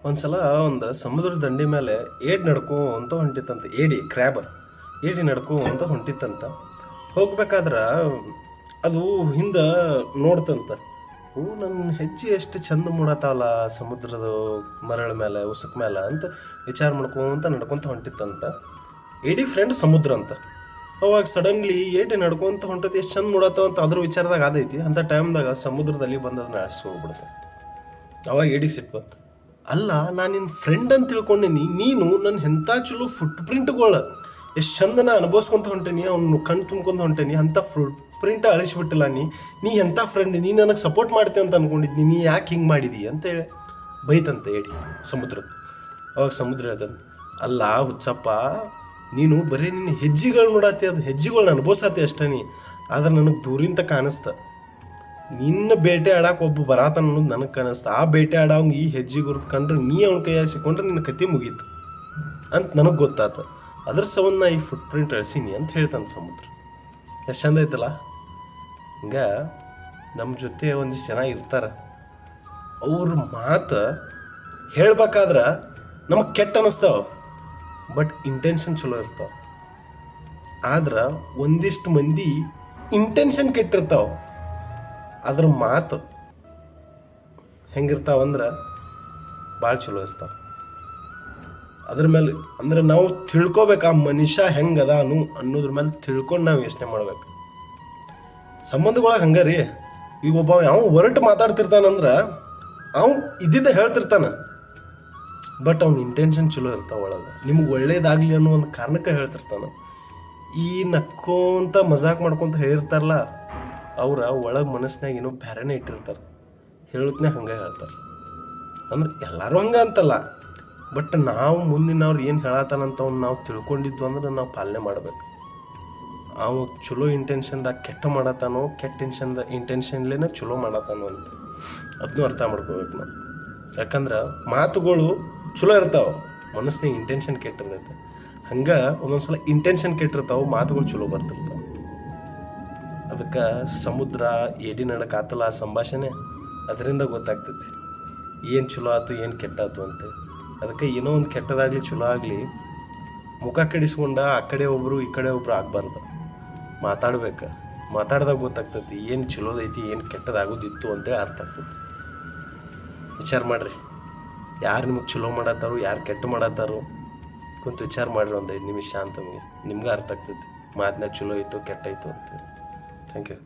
ಒಂದ್ಸಲ ಒಂದು ಸಮುದ್ರ ದಂಡಿ ಮೇಲೆ ಏಡಿ ನಡ್ಕೊಂತ ಹೊಂಟಿತ್ತಂತ. ಕ್ರ್ಯಾಬ್ ಏಡಿ ನಡ್ಕೊಂತ ಹೊಂಟಿತ್ತಂತ. ಹೋಗ್ಬೇಕಾದ್ರೆ ಅದು ಹಿಂದೆ ನೋಡ್ತಂತ. ನನ್ನ ಹೆಜ್ಜೆ ಎಷ್ಟು ಚಂದ ಮೂಡತ್ತಾವಲ್ಲ ಸಮುದ್ರದ ಮರಳ ಮೇಲೆ ಉಸುಕ್ ಮೇಲೆ ಅಂತ ವಿಚಾರ ಮಾಡ್ಕೊಂತ ನಡ್ಕೊಂತ ಹೊಂಟಿತ್ತಂತ. ಏಡಿ ಫ್ರೆಂಡ್ ಸಮುದ್ರ ಅಂತ. ಅವಾಗ ಸಡನ್ಲಿ ಏಡಿ ನಡ್ಕೊಂತ ಹೊಂಟದ ಎಷ್ಟು ಚಂದ ಮೂಡತ್ತಾವ ಅಂತ ಅದ್ರ ವಿಚಾರದಾಗ ಆದೈತಿ. ಅಂಥ ಟೈಮ್ದಾಗ ಸಮುದ್ರದಲ್ಲಿ ಬಂದದನ್ನ ಅಳಿಸಿ ಹೋಗ್ಬಿಡುತ್ತೆ. ಅವಾಗ ಏಡಿಗೆ ಸಿಟ್ಟು, ಅಲ್ಲ ನಾನು ನಿನ್ನ ಫ್ರೆಂಡ್ ಅಂತ ತಿಳ್ಕೊಂಡೀನಿ, ನೀನು ನನ್ನ ಎಂಥ ಚಲೋ ಫುಟ್ ಪ್ರಿಂಟ್ಗಳು ಎಷ್ಟು ಚಂದ ನಾ ಅನುಭವಿಸ್ಕೊಂತ ಹೊಂಟೇನಿ, ಅವ್ನು ಕಣ್ ತುಂಬ್ಕೊಂತ ಹೊಂಟೇನಿ, ಅಂಥ ಫುಟ್ ಪ್ರಿಂಟ್ ಅಳಿಸ್ಬಿಟ್ಟಿಲ್ಲ. ನೀ ಎಂಥ ಫ್ರೆಂಡ್, ನೀ ನನಗೆ ಸಪೋರ್ಟ್ ಮಾಡ್ತೆ ಅಂತ ಅಂದ್ಕೊಂಡಿದ್ನಿ, ನೀ ಯಾಕೆ ಹಿಂಗೆ ಮಾಡಿದಿ ಅಂತೇಳಿ ಬೈತಂತ ಹೇಳಿ ಸಮುದ್ರ. ಅವಾಗ ಸಮುದ್ರ ಹೇಳ್ತಂತ, ಅಲ್ಲ ಹುಚ್ಚಪ್ಪ, ನೀನು ಬರೀ ನಿನ್ನ ಹೆಜ್ಜೆಗಳು ನೋಡತ್ತಿ, ಅದು ಹೆಜ್ಜೆಗಳನ್ನ ಅನುಭವಿಸತ್ತೆ ಅಷ್ಟೇ ನೀ. ಆದ್ರೆ ನನಗೆ ದೂರಿಂದ ಕಾಣಿಸ್ತ ನಿನ್ನ ಬೇಟೆ ಆಡಕ್ಕೆ ಒಬ್ಬ ಬರಾತನ ಅನ್ನೋದು ನನಗೆ ಕಾಣಿಸ್ತ. ಆ ಬೇಟೆ ಆಡೋಂಗೆ ಈ ಹೆಜ್ಜೆ ಗುರುತು ಕಂಡ್ರೆ ನೀ ಅವ್ನ ಕೈಯಾಗ ಸಿಕ್ಕೊಂಡ್ರೆ ನಿನ್ನ ಕತೆ ಮುಗೀತು ಅಂತ ನನಗೆ ಗೊತ್ತಾತ. ಅದ್ರ ಸಂಬಂಧ ನಾ ಈ ಫುಟ್ ಪ್ರಿಂಟ್ ಅಳಿಸೀನಿ ಅಂತ ಹೇಳ್ತಾನೆ ಸಮುದ್ರ. ಎಷ್ಟು ಚಂದ ಐತಲ್ಲ. ಹಿಂಗೆ ನಮ್ಮ ಜೊತೆ ಒಂದಿಷ್ಟು ಜನ ಇರ್ತಾರೆ, ಅವ್ರ ಮಾತು ಹೇಳ್ಬೇಕಾದ್ರೆ ನಮಗೆ ಕೆಟ್ಟ ಅನ್ನಿಸ್ತಾವ, ಬಟ್ ಇಂಟೆನ್ಷನ್ ಚಲೋ ಇರ್ತಾವ. ಆದ್ರೆ ಒಂದಿಷ್ಟು ಮಂದಿ ಇಂಟೆನ್ಷನ್ ಕೆಟ್ಟಿರ್ತಾವ, ಅದ್ರ ಮಾತು ಹೆಂಗಿರ್ತಾವಂದ್ರೆ ಭಾಳ ಚಲೋ ಇರ್ತಾವ. ಅದ್ರ ಮೇಲೆ ಅಂದ್ರೆ ನಾವು ತಿಳ್ಕೊಬೇಕು, ಆ ಮನುಷ್ಯ ಹೆಂಗದಾನು ಅನ್ನೋದ್ರ ಮೇಲೆ ತಿಳ್ಕೊಂಡು ನಾವು ಯೋಚನೆ ಮಾಡ್ಬೇಕು. ಸಂಬಂಧಗಳಾಗ ಹಂಗೆ ರೀ. ಈಗ ಒಬ್ಬ ಯಾವ ಹೊರಟು ಮಾತಾಡ್ತಿರ್ತಾನಂದ್ರೆ ಅವ ಇದ್ದಿದ್ದ ಹೇಳ್ತಿರ್ತಾನೆ, ಬಟ್ ಅವ್ನ ಇಂಟೆನ್ಷನ್ ಚಲೋ ಇರ್ತಾವ. ಒಳಗೆ ನಿಮ್ಗೆ ಒಳ್ಳೇದಾಗಲಿ ಅನ್ನೋ ಒಂದು ಕಾರಣಕ್ಕೆ ಹೇಳ್ತಿರ್ತಾನೆ. ಈ ನಕ್ಕೋಂತ ಮಜಾಕ್ ಮಾಡ್ಕೊತ ಹೇಳಿರ್ತಾರಲ್ಲ, ಅವ್ರ ಒಳಗೆ ಮನಸ್ಸಿನಾಗ ಏನೋ ಬೇರೆನೇ ಇಟ್ಟಿರ್ತಾರೆ, ಹೇಳತ್ನೇ ಹಂಗೆ ಹೇಳ್ತಾರೆ. ಅಂದ್ರೆ ಎಲ್ಲರೂ ಹಂಗೆ ಅಂತಲ್ಲ, ಬಟ್ ನಾವು ಮುಂದಿನವ್ರು ಏನು ಹೇಳತ್ತಾನಂತ ಅವ್ನು ನಾವು ತಿಳ್ಕೊಂಡಿದ್ವು ಅಂದ್ರೆ ನಾವು ಪಾಲನೆ ಮಾಡ್ಬೇಕು. ಅವು ಚಲೋ ಇಂಟೆನ್ಷನ್ದಾಗ ಕೆಟ್ಟ ಮಾಡತ್ತಾನೋ, ಕೆಟ್ಟ ಇಂಟೆನ್ಷನ್ಲೇನೆ ಚಲೋ ಮಾಡತ್ತಾನೋ ಅಂತ ಅದನ್ನೂ ಅರ್ಥ ಮಾಡ್ಕೋಬೇಕು ನಾವು. ಯಾಕಂದ್ರೆ ಮಾತುಗಳು ಚಲೋ ಇರ್ತಾವೆ, ಮನಸ್ಸಿನಾಗ ಇಂಟೆನ್ಷನ್ ಕೆಟ್ಟಿರ್ತೈತೆ. ಹಂಗೆ ಒಂದೊಂದ್ಸಲ ಇಂಟೆನ್ಷನ್ ಕೆಟ್ಟಿರ್ತಾವೆ, ಮಾತುಗಳು ಚಲೋ ಬರ್ತಿರ್ತಾವೆ. ಅದಕ್ಕೆ ಸಮುದ್ರ ಏಡಿ ನಡಕಾತಲ್ಲ ಆ ಸಂಭಾಷಣೆ, ಅದರಿಂದ ಗೊತ್ತಾಗ್ತೈತಿ ಏನು ಚಲೋ ಆಯ್ತು ಏನು ಕೆಟ್ಟಾಯ್ತು ಅಂತೇಳಿ. ಅದಕ್ಕೆ ಏನೋ ಒಂದು ಕೆಟ್ಟದಾಗಲಿ ಚಲೋ ಆಗಲಿ ಮುಖ ಕೆಡಿಸ್ಕೊಂಡ ಆ ಕಡೆ ಒಬ್ಬರು ಈ ಕಡೆ ಒಬ್ಬರು ಆಗಬಾರ್ದು. ಮಾತಾಡ್ದಾಗ ಗೊತ್ತಾಗ್ತೈತಿ ಏನು ಚಲೋದೈತಿ ಏನು ಕೆಟ್ಟದಾಗೋದಿತ್ತು ಅಂತೇಳಿ ಅರ್ಥ ಆಗ್ತೈತಿ. ವಿಚಾರ ಮಾಡಿರಿ, ಯಾರು ನಿಮಗೆ ಚಲೋ ಮಾಡತ್ತಾರೋ ಯಾರು ಕೆಟ್ಟ ಮಾಡತ್ತಾರೋ ಕುಂತು ವಿಚಾರ ಮಾಡಿರಿ ಒಂದು 5 ನಿಮಿಷ ಶಾಂತ. ನಿಮ್ಗೆ ಅರ್ಥ ಆಗ್ತೈತಿ ಮಾತಿನಾಗ ಚಲೋ ಐತು ಕೆಟ್ಟಾಯಿತು ಅಂತೇಳಿ. Thank you.